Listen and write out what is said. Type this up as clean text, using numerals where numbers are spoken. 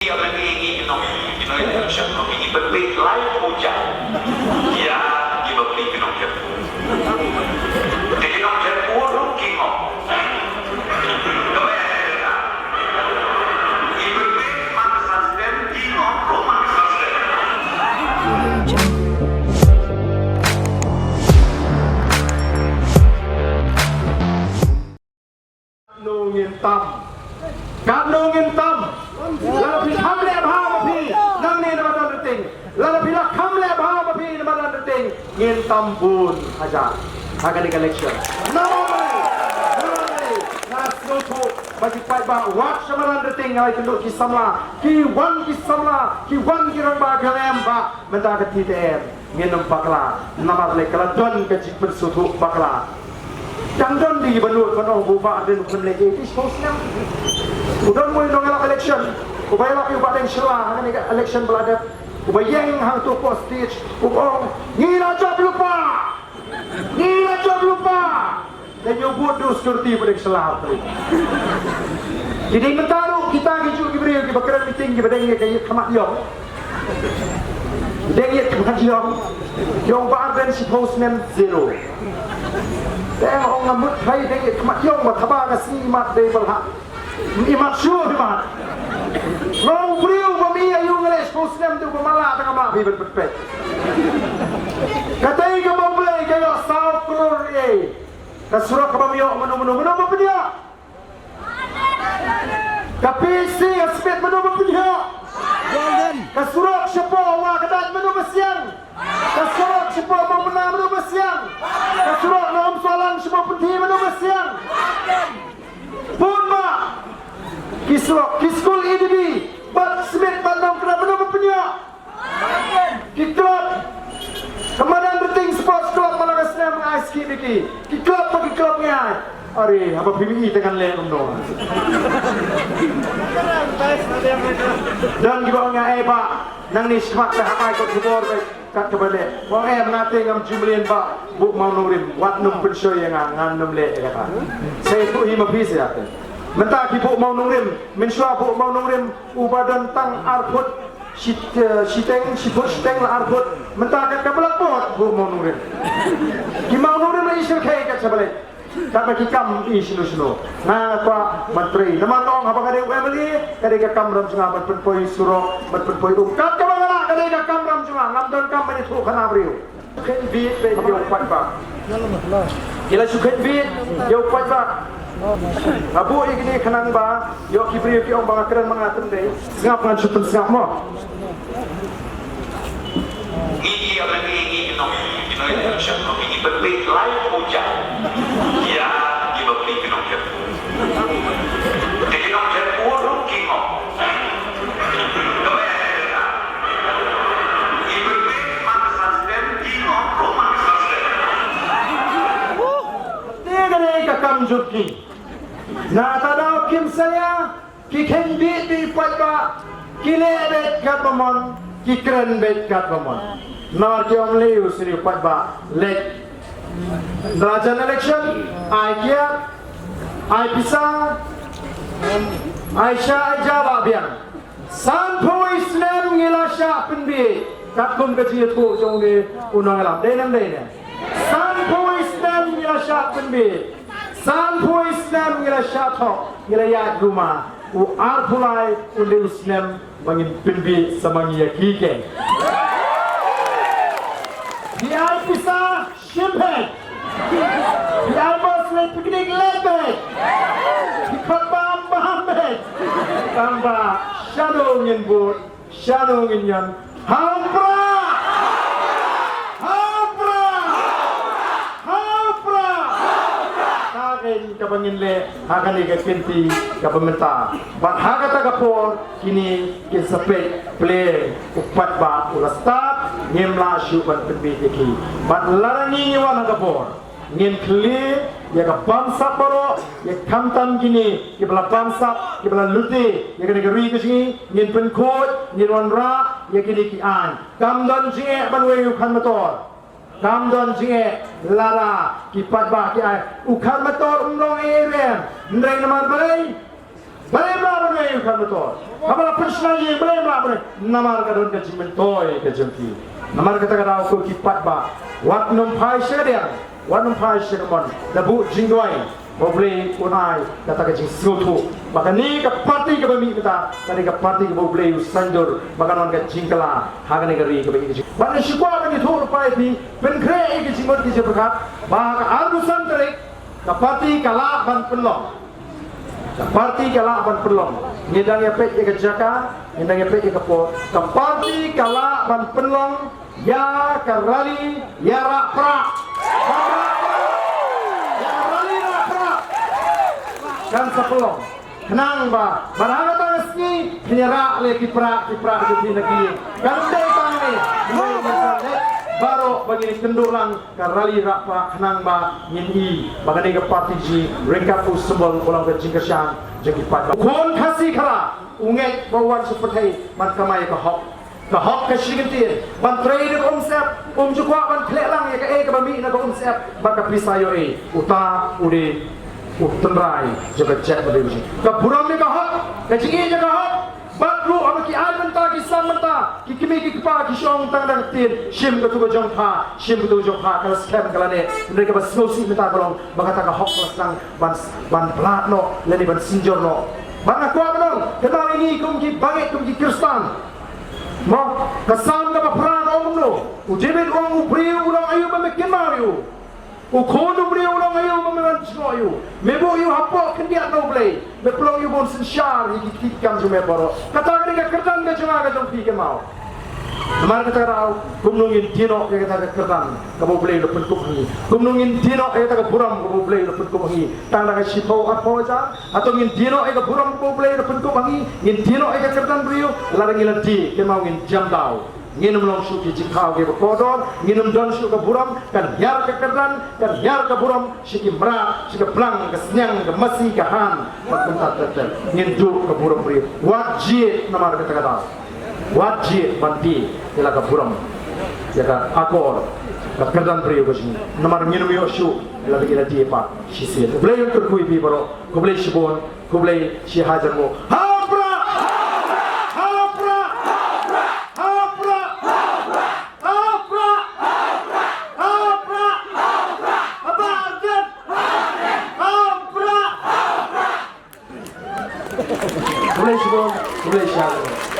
kia lagi nó election nó bị beli lain hujan ya di beli kenong jepu jadi kenong jepu rugi ngok kemana ibu mana sasden di ngok rumah sasden nungin tam Kap nungin tam lalu pi hamle bhawa pi nang ni nama dan ting lalu pi la hamle bhawa pi nama dan ting ngin tam bun aja akan di election no nas no to bagi pai ba wat samaran de ting ai tunduk ki samla ki wan ki rong ba kalem ba menta ke TTM ngin nam bakla nama le kala don ke jik bersutu bakla Jangan di benut penuh buka dan peneliti itu seharusnya. Udah mulai nongol election, ubah lagi ubah yang selah, ini election belada, ubah yang hang tu postage, ubah ngila job lupa, dan nyebut dus security pada selah. Jadi mentaru kita hijau diberi, kita keren meeting, kita dengar kayak kamat yong, dengar kamat yong bahan si postman zero. Teng orang ngamut hai deng kemat yong ba thaba ka si mat de balha imat syur imat long priu ba mi ayu ngale posnem tu ba mala ta ma bi bet bet katai ka ba blai ka yo sao kror e ka sura ka ba mi yo mano ba pedia ka pc aspet mano ba pedia ka sura sepo wa kadat mano ba siang ka sura sepo ba mano ba siang ka sura nom salang semua penti mana siang pun ma kiskul idb bat smith bandam kena mana punya kiklub kemadan beting sports club mana senam ice ski niki kiklub pagi klubnya ari apa PBI dengan le umno dan gibangnya pak nang ni semak dah apa ikut kubur kat kebalik wong ngate ngam jumlien ba bu mau nurim wat num pensyo yang ngan num le kata saya tu hima pis ya menta ki bu mau nurim menswa bu mau nurim ubadan tang arput siteng la arput menta kat kabelak pot bu mau nurim ki mau nurim la isil kai kat sebalik kat bagi kam isinu na kwa menteri nama tong apa kade family kade ka kam ram sunga bat penpoi suro bat penpoi kat ka bangala kade ka kam ram sunga ngam don kam bani thu khana briu khen bit be yo pat ba ila sukhen bit yo pat ba abu igni khanang ba yo ki briu ki ong banga keren mangaten de ngap ngan supun ngap mo ini lagi no election no ini beli lain hujan ya di beli kenong jepu jadi kenong jepu rugi ngok kemana ibu mana sasden di ngok rumah sasden dia kene ka kam jukki na tadau kim saya ki khen bit di pat ba ki le bet kat bomon ki kren bet kat bomon na ki om leu sri pat ba lek Rajan election, Aikiat, Aipisa, Aisyah Ajaba biang. Sanpo Islam ngilasya penbi. Katkum kecil tu jong di unang alam. Denam dene. Sanpo Islam ngilasya penbi. Sanpo Islam ngilasya thok ngilayat rumah. Arpulai unde Islam bangin penbi samangi yakike. Di Aipisa Shimhead, di Albos Lake Picnic Lake, di Kotbam Mohammed, tambah Shadow Nyenbut, Shadow Nyenyan, Hampra, Kagen kabangin le, hakan ika kinti kabamenta, bat hakata kapor kini kisapet play upat ba ulastat. Nyemla syuban penbidiki bat larangi wana kapor ngin kli ya ka bangsa baro ya kamtam gini ya bala bangsa ya bala luti ya kene gari kisi ngin penkot ngin wanra ya kini ki an kamdon jinge banwe ukhan motor kamdon jinge lara ki patba ki ai ukhan motor umrong eren ndrai namar balai Balai melawan yang kan betul. Apabila personal yang balai melawan namar kadon ke jimin toy ke jempi. Namar kata kata aku kipat ba. Wat num pai sedang. Wat num pai sedang. Dabu jingwai. Boleh unai kata ke jing sutu. Maka ni ke parti ke bami kita. Tadi ke parti ke boleh usanjur. Maka non ke jingkala. Hagan negeri ke bagi. Bani syukwa kan itu pai pi. Penkre ke jingmot ke jeprekat. Maka arusan terik. Ke parti kala ban penlong. Parti kala ban pelong ngedang ya pek ke jaka ngedang ya pek ke pot ke parti kala ban pelong ya karali ya rak pra ya karali rak pra kan sepelong kenang ba barang tangas ni penyera le kipra jadi lagi kan dai tang ni baru bagi kendulang karali rapa kenang ba ngin bagani ke parti ji rengkap usbol ulang ke jingkasang jadi pat kon khasi khara unget bawan seperti man kamai ke hok ke shigentin ban trade omsep jukwa ban klelang ya ke bami na ke omsep baka pisayo uta ude utendrai jaga cek bade ke buram ni ke hok ke jingi ke hok Batru ama ki al menta ki sam menta ki kimi ki pa ki shong tang dang tin shim ka tu jong pha kala scam kala ne mereka bas ngosi menta kolong bagata ka hok lang ban plat no leni ban sinjor no ban aku abang kenal ini kum ki bangit kum ki kristan mo kasam ka pran om no ujebet om ubriu ulang ayu ba mekin mariu Ukono beliau orang ayu memeran semua mebo yu hapok kendiat no boleh mepelong yu bon sensyar hikikam cuma baro kata mereka kerdan ke cuma ke jompi ke mau Namar kata rau kumnungin tino ke kata kerdan kamu boleh lepen kumngi kumnungin tino ke kata buram kamu boleh lepen kumngi tang dah sipau apa aja atau ngin tino ke buram kamu boleh lepen kumngi ngin tino ke kerdan beliau larang ngelati ke mau ngin jam tau nginum long suki jikau ke kodor nginum don su ke buram kan yar ke kerdan kan yar ke buram siki mra siki plang ke senyang ke masi ke han mentat tetel ngindu ke buram beri wajib namar kata wajib banti ila ke buram ya ka akor ke kerdan beri ke sini namar nginum yo su ila ke dia pak sisi boleh untuk kui bi baro ko boleh sibon ko boleh si hajar mo boleh syarat